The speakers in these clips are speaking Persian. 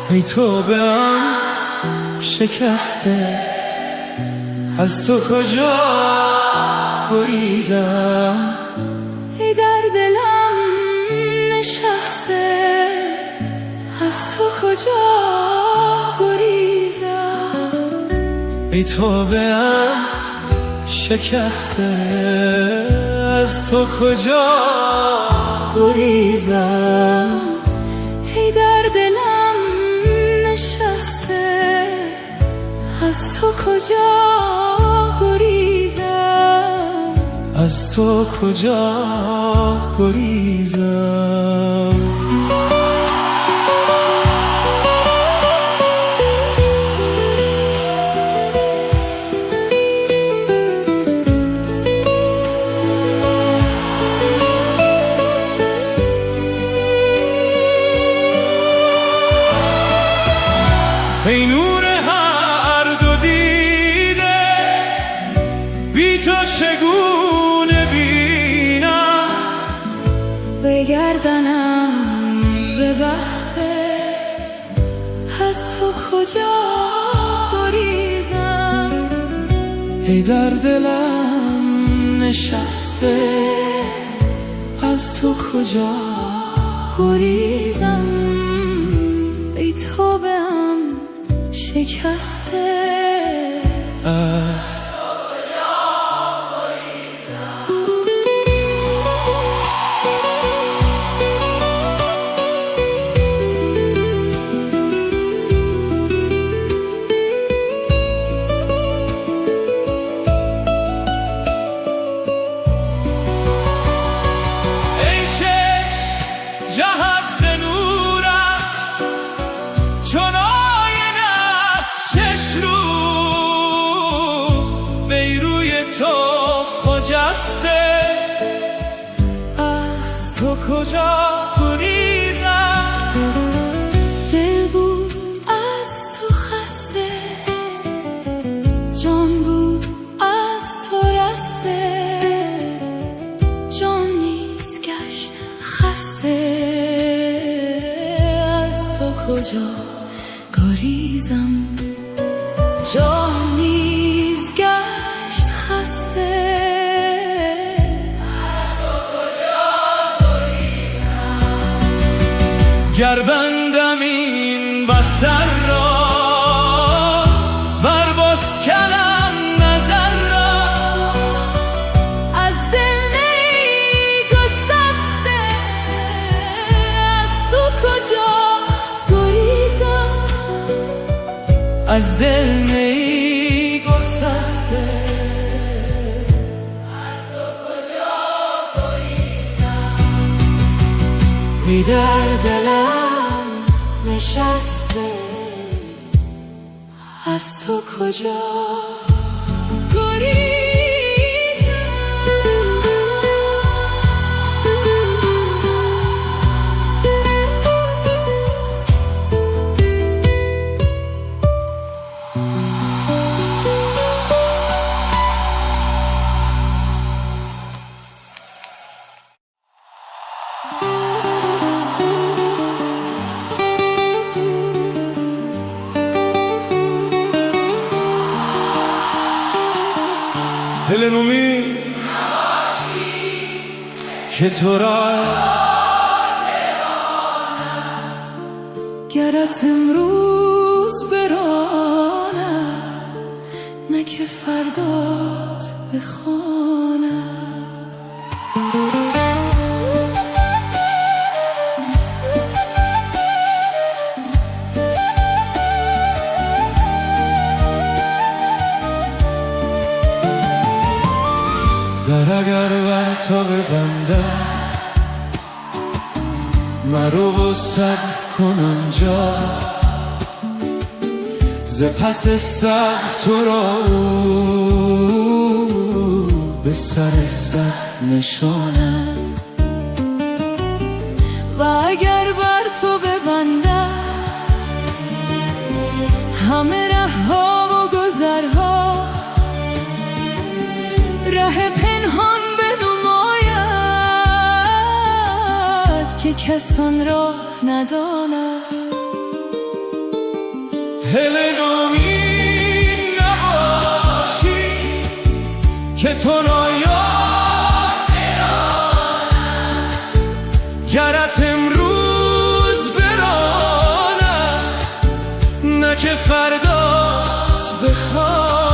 ای توبه‌ام شکسته، از تو کجا گریزم؟ ای در دلم نشسته، از تو کجا گریزم؟ ای توبه‌ام شکسته، از تو کجا گریزم؟ ای در دلم نشسته، از تو کجا گریزم؟ از تو کجا گریزم؟ ای نور هر دو دیده، بی تو چگونه بینم؟ و گردنم ببسته، از تو کجا گریزم؟ ای در دلم نشسته، از تو کجا گریزم؟ ای توبه‌ام شکسته، از ای شش جهت ز نورت، چون آینه است شش رو، وی روی تو خجسته، از تو کجا گریزم؟ دل بود از تو خسته، جان بود از تو رسته، جان نیز گشت خسته، از تو کجا گریزم؟ جان نیز گشت خسته، گر بندم این بصر را، ور بسکنم نظر را، از دل نی گسسته، از تو کجا گریزم؟ از دل نی گسسته، از تو کجا گریزم؟ ای در دلم نشسته، از تو کجا گریزم؟ دل نومی که تو را گرت امروز براند، نه که فردات بخواند. در اگر بر تو ببندم، مرو و صبر کن آنجا، ز پس صبر تو را به سر صد نشاند. و اگر بر تو ببندد همه ره ها و گذرها، ره پنهان بنماید، که کسان راه نداند. هل نومید نباشی که تو را یاد برانم، گرت امروز برانم نه که فردات بخوانم.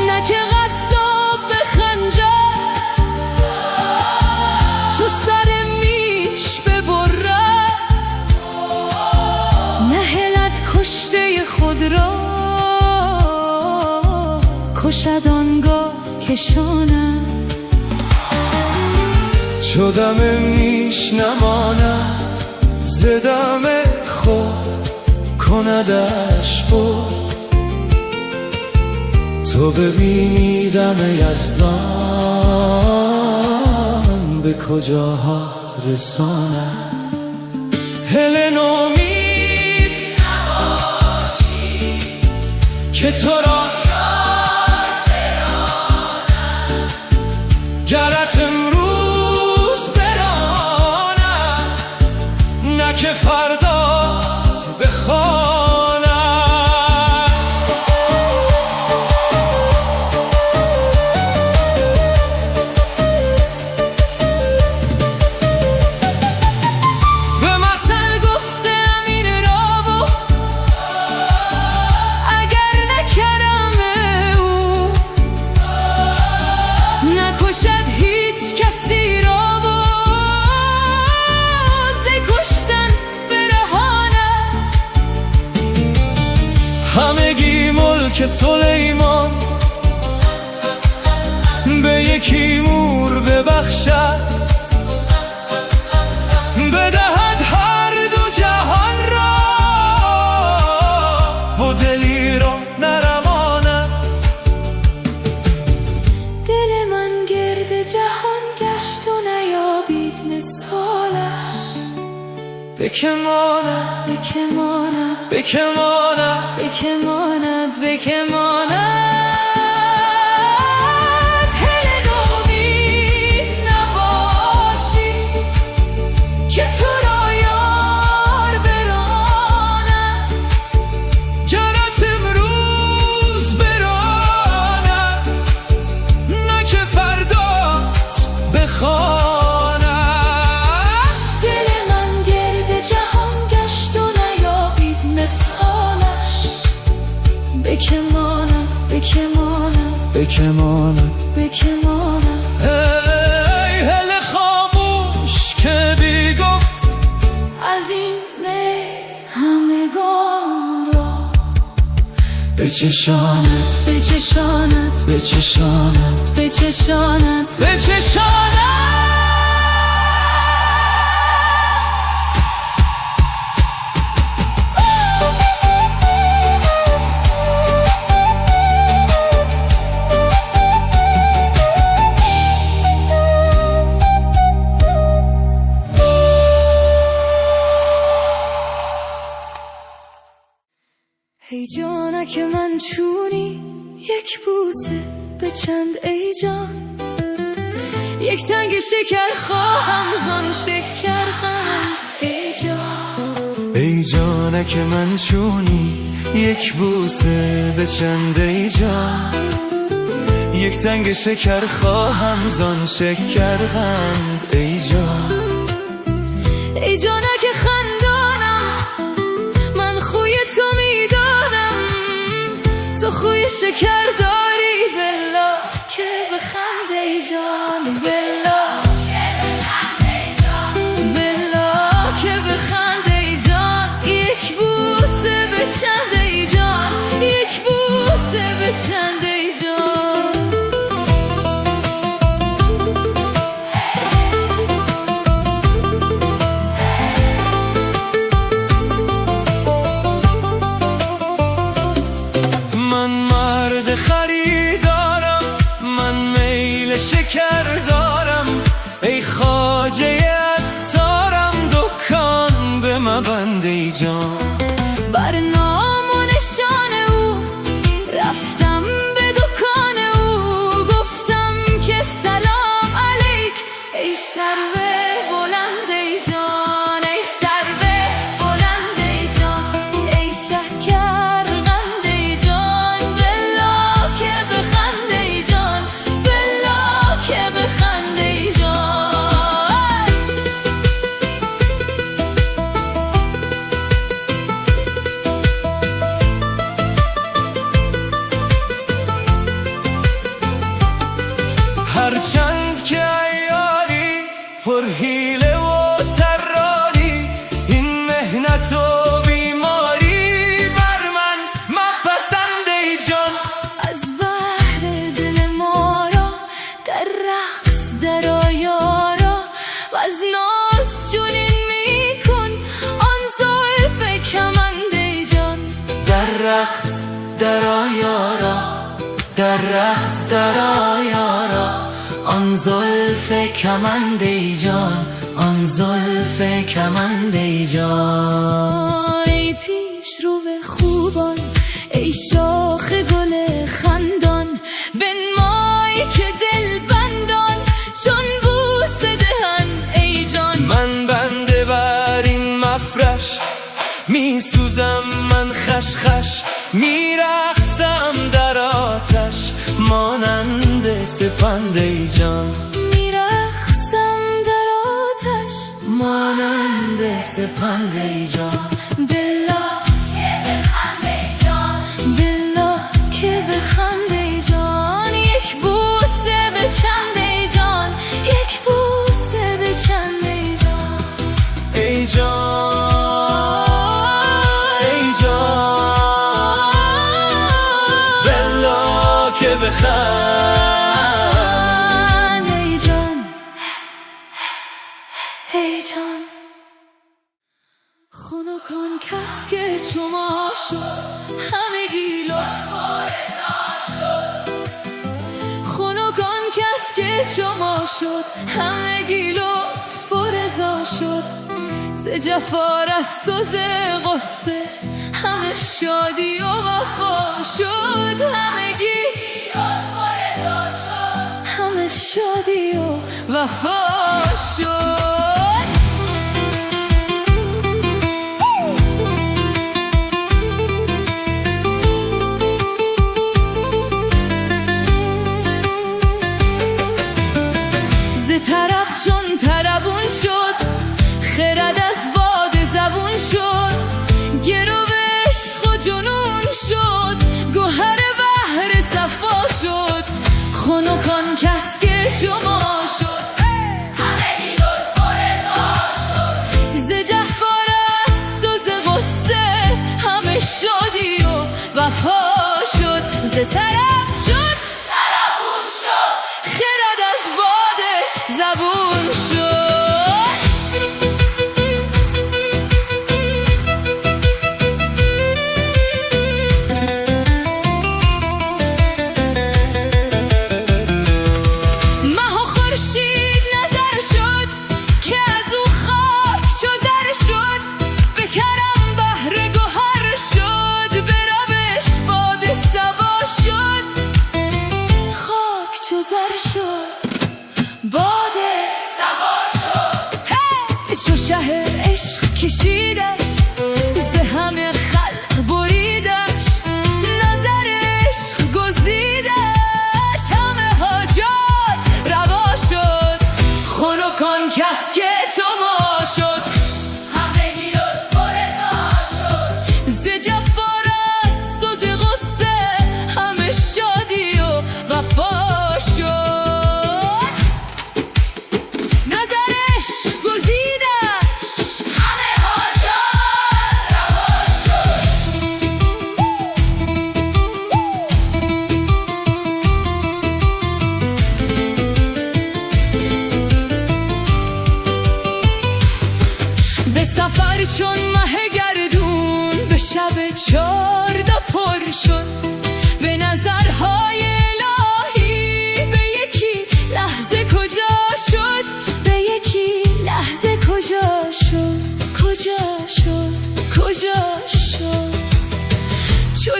نه که قصاب به خنجر چو سر میش ببرد، نه هلت کشته خود را کشد آنگاه کشاند. چو دم میش نماند ز دم خود کندش برد، تو ببینی دم یزدان به کجاهات رساند. هل نومید نباشی که تو را یاد برانم، گرت امروز برانم نه که فردات بخوانم. نکشد هیچ کسی را ز کشتن برهاند. همگی ملک سلیمان به یکی مور ببخشد، بدهد هر دو جهان را و دلی را نرماند. دل من گرد جهان گشت و نیابید مثالش، به که ماند به که ماند به که ماند به که ماند به که ماند. هل نومید نباشی که تو را یار برانم، گرت امروز برانم نه که فردات بخوانم. دل من گرد جهان گشت و نیابید مثالش، به که ماند به که ماند به که ماند به که ماند. ای هل خاموش که بی گفت از این می همگان را بچشاند بچشاند بچشاند بچشاند بچشاند. ای جانک من چونی یک بوسه به چند ای جان، یک تنگ شکر خواهم زان شکر قند ای جان. ای جانک من چونی یک بوسه به چند ای جان، یک تنگ شکر خواهم زان شکر قند ای جان. ای جانک خندانم من خوی تو میدانم، تو خوی شکر داری بلا که بخند ای جان، بلا بلا که بخند ای جان. یک بوسه به چند ای جان، یک بوسه به چند ای جان. من مرد خریدارم، من میل شکر دارم، ای خواجه عطارم دکان به مبند ای جان. بر نام و نشان او رفتم به دکان او، رقص درآ یارا، در رقص درآ یارا، آن زلف کمند ای جان، آن زلف کمند ای جان. ای پیش رو به خوبان، ای شاخ گل خندان، بنمای که دل بندان چون بوسه دهن ای جان. من بنده بر این مفرش میسوزم، من خشخش میرقصم در آتش مانند سپند ای جان. میرقصم در آتش مانند سپند ای جان. بلا که بخند ای جان، بلا که بخند ای جان. یک بوسه به چند ای جان، یک بوسه به چند ای جان. ای جان ای جان، بلا که بخند ای جان، ای جان. خنکان کس که چما شد همگی لطف و رضا شد. خنکان کس که چما شد همگی لطف و رضا شد. ز جفا رست و ز غصه همه شادی و وفا شد. همگی لطف و رضا شد، همه شادی و وفا شد. طرب چون طربون شد، خرد از باد زبون شد. گرو عشق و جنون شد، گوهر بحر صفا شد. خنکان کس که جما شد همگی لطف و رضا شد. ز جفا رست و ز غصه همه شادی و وفا شد. ز طرب شد طربون شد، خرد از باد زبون شد. مه و خورشید نظر شد که از او خاک چو زر شد. به کرم بحر گوهر شد، به روش باد صبا شد. خاک چو زر شد، باد صبا شد. چو شه عشق کشیدش، ز همه خلق بریدش. نظر عشق گزیدش، همه حاجات روا شد. خنکان کس که چما شد همگی لطف و رضا شد. ز جفا رست و ز غصه همه شادی و وفا شد. نظرش گزیدش، همه حاجات روا شد. به سفر چون مه گردون، به شب چارده پر شد. به نظرهای الهی به یکی لحظه کجا شد. به یکی لحظه کجا شد، کجا شد، کجا شد. چو